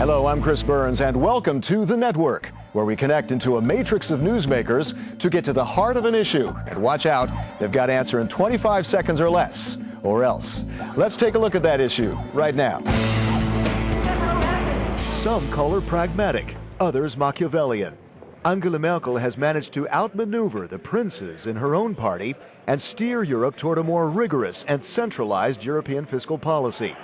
Hello, I'm Chris Burns, and welcome to The Network, where we connect into a matrix of newsmakers to get to the heart of an issue. And watch out, they've got to answer in 25 seconds or less, or else. Let's take a look at that issue right now. Some call her pragmatic, others Machiavellian. Angela Merkel has managed to outmaneuver the princes in her own party and steer Europe toward a more rigorous and centralized European fiscal policy.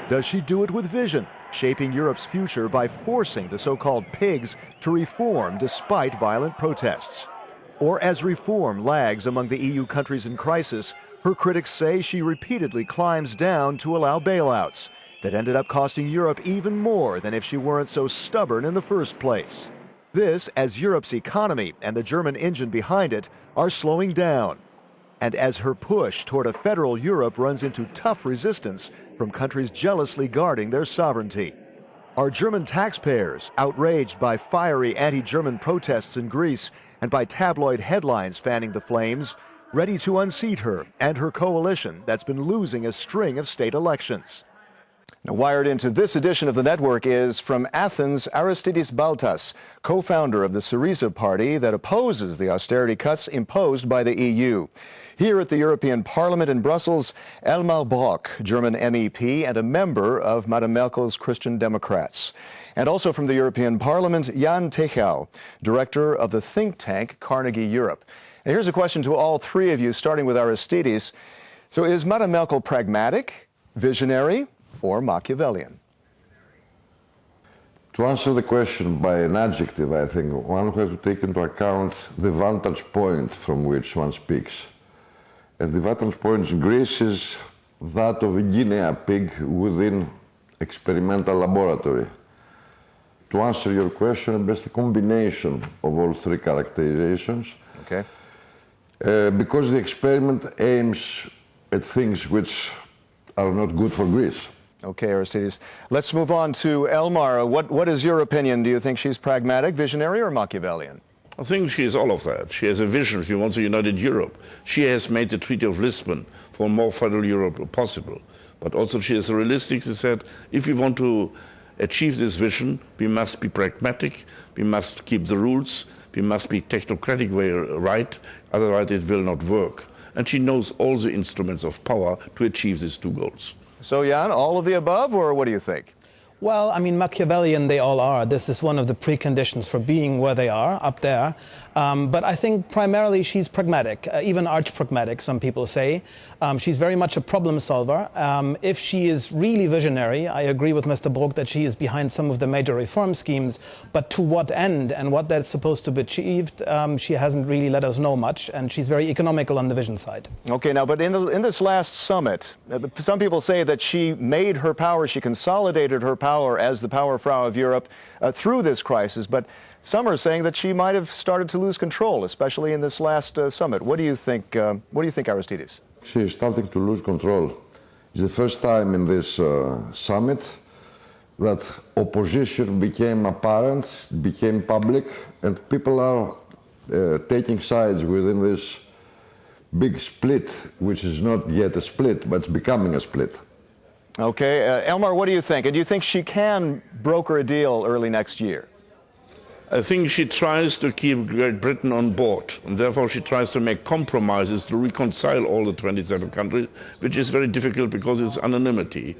Does she do it with vision, shaping Europe's future by forcing the so-called PIIGS to reform despite violent protests? Or as reform lags among the EU countries in crisis, her critics say she repeatedly climbs down to allow bailouts that ended up costing Europe even more than if she weren't so stubborn in the first place. This as Europe's economy and the German engine behind it are slowing down, and as her push toward a federal Europe runs into tough resistance from countries jealously guarding their sovereignty. Are German taxpayers outraged by fiery anti-German protests in Greece and by tabloid headlines fanning the flames, ready to unseat her and her coalition that's been losing a string of state elections? Now, wired into this edition of The Network is from Athens, Aristides Baltas, co-founder of the Syriza party that opposes the austerity cuts imposed by the EU. Here at the European Parliament in Brussels, Elmar Brok, German MEP and a member of Madame Merkel's Christian Democrats. And also from the European Parliament, Jan Techau, director of the think tank Carnegie Europe. And here's a question to all three of you, starting with Aristides. So is Madame Merkel pragmatic, visionary, or Machiavellian? To answer the question by an adjective, I think one has to take into account the vantage point from which one speaks. And the vantage point in Greece is that of a guinea pig within experimental laboratory. To answer your question, best a combination of all three characterizations. Okay. Because the experiment aims at things which are not good for Greece. Okay, Aristides. Let's move on to Elmar. What is your opinion? Do you think she's pragmatic, visionary, or Machiavellian? I think she is all of that. She has a vision. She wants a united Europe. She has made the Treaty of Lisbon for more federal Europe possible. But also she is realistic. She said, if we want to achieve this vision, we must be pragmatic, we must keep the rules, we must be technocratic way right, otherwise it will not work. And she knows all the instruments of power to achieve these two goals. So, Jan, all of the above, or what do you think? Well, I mean, Machiavellian they all are. This is one of the preconditions for being where they are, up there. But I think primarily she's pragmatic, even arch-pragmatic, some people say. She's very much a problem solver. If she is really visionary, I agree with Mr. Brok that she is behind some of the major reform schemes, but to what end and what that's supposed to be achieved, she hasn't really let us know much, and she's very economical on the vision side. Okay, now, but in this last summit, some people say that she made her power, she consolidated her power as the power-Frau of Europe through this crisis, but some are saying that she might have started to lose control, especially in this last summit. What do you think? What do you think, Aristides? She is starting to lose control. It's the first time in this summit that opposition became apparent, became public, and people are taking sides within this big split, which is not yet a split, but it's becoming a split. Okay, Elmar, what do you think? And do you think she can broker a deal early next year? I think she tries to keep Great Britain on board, and therefore she tries to make compromises to reconcile all the 27 countries, which is very difficult because it's anonymity.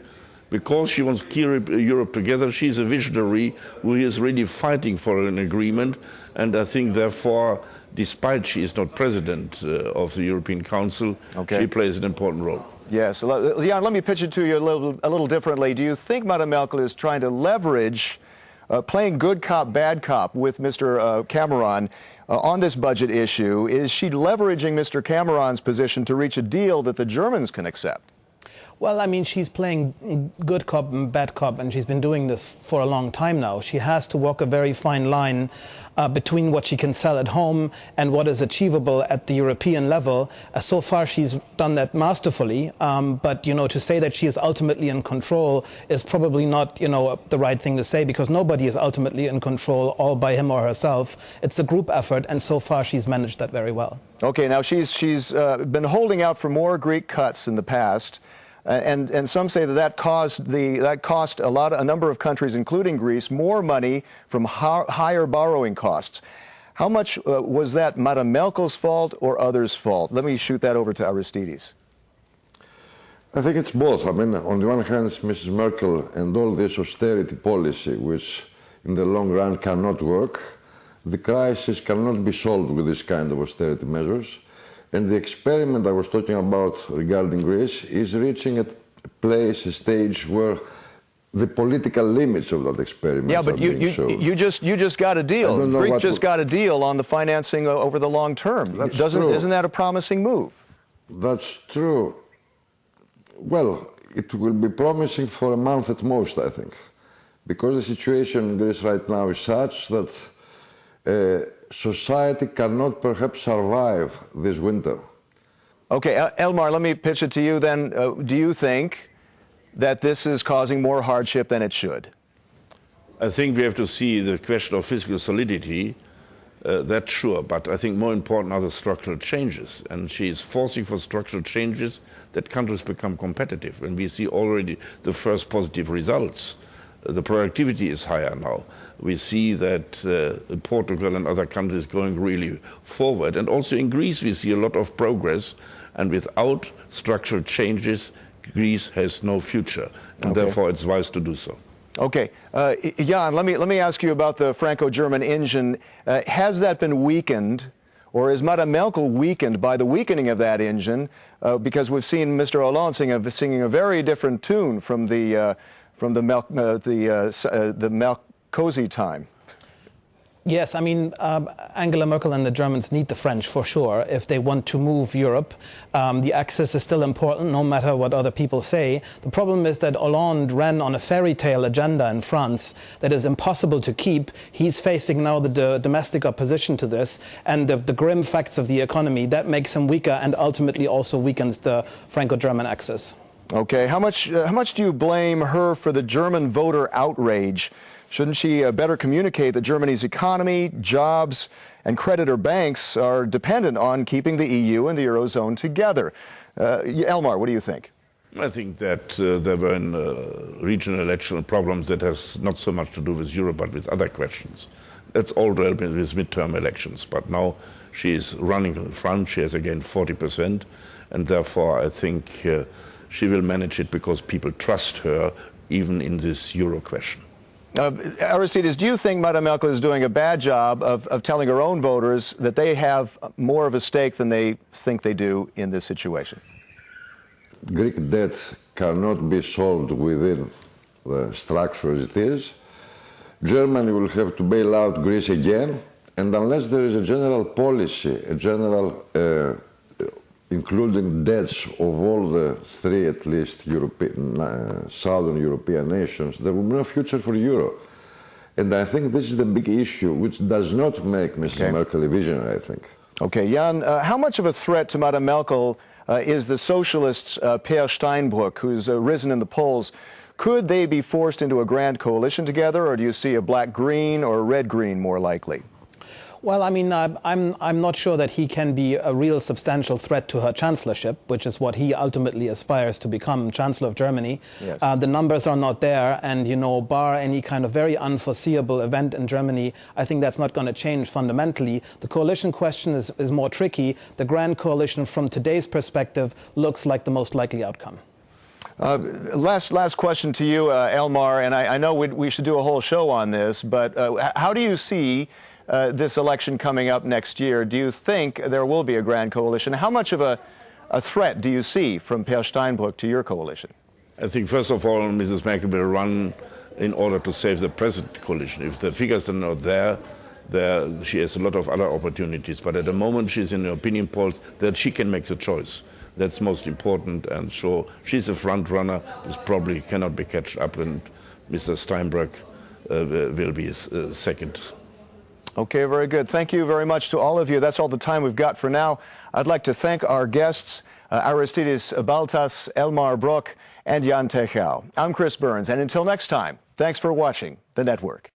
Because she wants to keep Europe together, she's a visionary who is really fighting for an agreement, and I think therefore, despite she is not president of the European Council, she plays an important role. Yes. Jan, let me pitch it to you a little differently. Do you think Madame Merkel is trying to leverage playing good cop, bad cop with Mr. Cameron on this budget issue? Is she leveraging Mr. Cameron's position to reach a deal that the Germans can accept? Well, I mean, she's playing good cop and bad cop, and she's been doing this for a long time now. She has to walk a very fine line between what she can sell at home and what is achievable at the European level. So far, she's done that masterfully. But, you know, to say that she is ultimately in control is probably not, you know, the right thing to say, because nobody is ultimately in control all by him or herself. It's a group effort, and so far she's managed that very well. Okay, now she's been holding out for more Greek cuts in the past. And some say that cost a number of countries, including Greece, more money from higher borrowing costs. How much was that Madame Merkel's fault or others' fault? Let me shoot that over to Aristides. I think it's both. I mean, on the one hand, Mrs. Merkel and all this austerity policy, which in the long run cannot work. The crisis cannot be solved with this kind of austerity measures. And the experiment I was talking about regarding Greece is reaching a place, a stage where the political limits of that experiment are being shown. You just got a deal. Greece just got a deal on the financing over the long term. That's true. Isn't that a promising move? That's true. Well, it will be promising for a month at most, I think, because the situation in Greece right now is such that society cannot perhaps survive this winter. Okay, Elmar, let me pitch it to you then. Do you think that this is causing more hardship than it should? I think we have to see the question of fiscal solidity. That's sure, but I think more important are the structural changes. And she is forcing for structural changes that countries become competitive. And we see already the first positive results. The productivity is higher now. We see that Portugal and other countries going really forward. And also in Greece we see a lot of progress. And without structural changes, Greece has no future. And therefore it's wise to do so. Okay, Jan, let me ask you about the Franco-German engine. Has that been weakened, or is Madame Merkel weakened by the weakening of that engine? Because we've seen Mr. Hollande singing a very different tune from the Merkozy time. Yes, I mean, Angela Merkel and the Germans need the French for sure if they want to move Europe. The axis is still important, no matter what other people say. The problem is that Hollande ran on a fairy tale agenda in France that is impossible to keep. He's facing now the domestic opposition to this, and the grim facts of the economy. That makes him weaker and ultimately also weakens the Franco-German axis. Okay, how much do you blame her for the German voter outrage? Shouldn't she better communicate that Germany's economy, jobs, and creditor banks are dependent on keeping the EU and the Eurozone together? Elmar, what do you think? I think that there were regional electoral problems that has not so much to do with Europe, but with other questions. That's all relevant with midterm elections. But now she is running in front. She has again 40%. And therefore, I think she will manage it because people trust her even in this Euro question. Aristides, do you think Madame Merkel is doing a bad job of telling her own voters that they have more of a stake than they think they do in this situation? Greek debt cannot be solved within the structure as it is. Germany will have to bail out Greece again, and unless there is a general policy, a general including debts of all the three, at least, Southern European nations, there will be no future for Euro. And I think this is the big issue, which does not make Mrs. Merkel a visionary, I think. Okay, Jan, how much of a threat to Madame Merkel is the socialists Per Steinbrück, who's risen in the polls? Could they be forced into a grand coalition together, or do you see a black-green or a red-green more likely? Well, I mean, I'm not sure that he can be a real substantial threat to her chancellorship, which is what he ultimately aspires to become, Chancellor of Germany. Yes. The numbers are not there, and, you know, bar any kind of very unforeseeable event in Germany, I think that's not going to change fundamentally. The coalition question is more tricky. The grand coalition, from today's perspective, looks like the most likely outcome. Last question to you, Elmar, and I know we should do a whole show on this, but how do you see this election coming up next year? Do you think there will be a grand coalition? How much of a threat do you see from Per Steinbrück to your coalition? I think, first of all, Mrs. Merkel will run in order to save the present coalition. If the figures are not there, she has a lot of other opportunities. But at the moment, she's in the opinion polls that she can make the choice. That's most important. And so she's a front runner. This probably cannot be catched up, and Mr. Steinbrück will be second. Okay, very good. Thank you very much to all of you. That's all the time we've got for now. I'd like to thank our guests, Aristides Baltas, Elmar Brok, and Jan Tejau. I'm Chris Burns, and until next time, thanks for watching The Network.